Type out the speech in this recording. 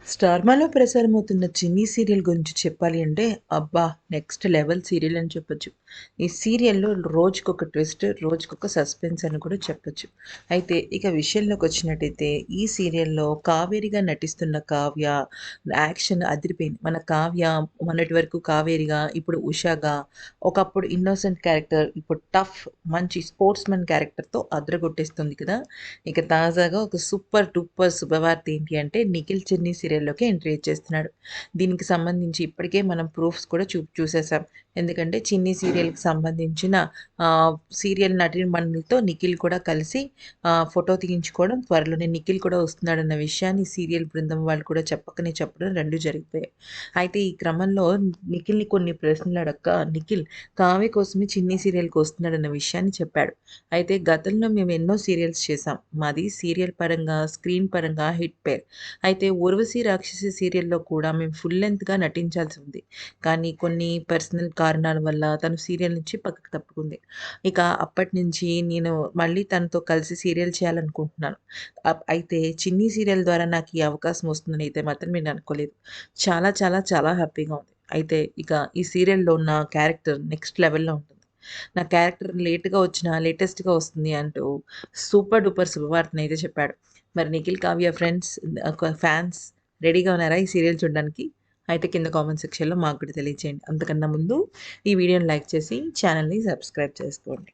స్టార్మాలో ప్రసారమవుతున్న 'చిన్ని' సీరియల్ గురించి చెప్పాలి అంటే, అబ్బా! నెక్స్ట్ లెవెల్ సీరియల్ అని చెప్పొచ్చు. ఈ సీరియల్‌లో రోజుకొక ట్విస్ట్, రోజుకొక సస్పెన్స్ అని కూడా చెప్పొచ్చు. అయితే ఇక విషయంలోకొచ్చినట్టయితే, ఈ సీరియల్‌లో కావేరిగా నటిస్తున్న కావ్య యాక్షన్ అదిరిపోయింది. మన కావ్య మొన్నటి వరకు కావేరిగా, ఇప్పుడు ఉషాగా, ఒకప్పుడు ఇన్నోసెంట్ క్యారెక్టర్, ఇప్పుడు టఫ్ మంచి స్పోర్ట్స్‌మన్ క్యారెక్టర్‌తో అదరగొట్టేస్తుంది కదా! ఇక తాజాగా ఒక సూపర్ డూపర్ శుభవార్త ఏంటి అంటే నిఖిల్ చిన్ని సీరియల్‌లోకి ఎంట్రీ ఇచ్చేస్తున్నాడు. దీనికి సంబంధించి ఇప్పటికే మనం ప్రూఫ్స్ కూడా చూసేసాం. ఎందుకంటే చిన్ని సీరియల్‌కి సంబంధించిన సీరియల్ నటీమణులతో నిఖిల్ కూడా కలిసి ఫోటో తీయించుకోవడం, త్వరలోనే నిఖిల్ కూడా వస్తున్నాడన్న విషయాన్ని సీరియల్ బృందం వాళ్ళు కూడా చెప్పకనే చెప్పడం 2 జరిగిపోయాయి. అయితే ఈ క్రమంలో నిఖిల్‌ని కొన్ని ప్రశ్నలు అడగ్గా నిఖిల్ కావ్య కోసమే చిన్ని సీరియల్‌కి వస్తున్నాడన్న విషయాన్ని చెప్పాడు. అయితే గతంలో మేము ఎన్నో సీరియల్స్ చేశాం. మాది సీరియల్ పరంగా, స్క్రీన్ పరంగా హిట్ పేర్. అయితే 'ఊర్వశి రాక్షసి' సీరియల్‌లో కూడా మేము ఫుల్ లెంగ్త్‌గా నటించాల్సి ఉంది. కానీ కొన్ని పర్సనల్ కారణాల వల్ల తను సీరియల్ నుంచి పక్కకు తప్పుకుంది. ఇక అప్పటినుంచి నేను మళ్ళీ తనతో కలిసి సీరియల్ చేయాలనుకుంటున్నాను. అయితే 'చిన్ని' సీరియల్ ద్వారా నాకు ఈ అవకాశం వస్తుందని అయితే మాత్రం నేను అనుకోలేదు. చాలా చాలా చాలా హ్యాపీగా ఉంది. అయితే ఇక ఈ సీరియల్‌లో నా క్యారెక్టర్ నెక్స్ట్ లెవెల్‌లో ఉంటుంది. నా క్యారెక్టర్ లేట్‌గా వచ్చినా లేటెస్ట్‌గా వస్తుంది అంటూ సూపర్ డూపర్ శుభవార్తనైతే చెప్పాడు. మరి నిఖిల్, కావ్య ఫ్రెండ్స్ ఫ్యాన్స్ రెడీగా ఉన్నారా ఈ సీరియల్ చూడడానికి? అయితే కింద కామెంట్ సెక్షన్‌లో మాకు కూడా తెలియచేయండి. అంతకన్నా ముందు ఈ వీడియోని లైక్ చేసి ఛానెల్‌ని సబ్స్క్రైబ్ చేసుకోండి.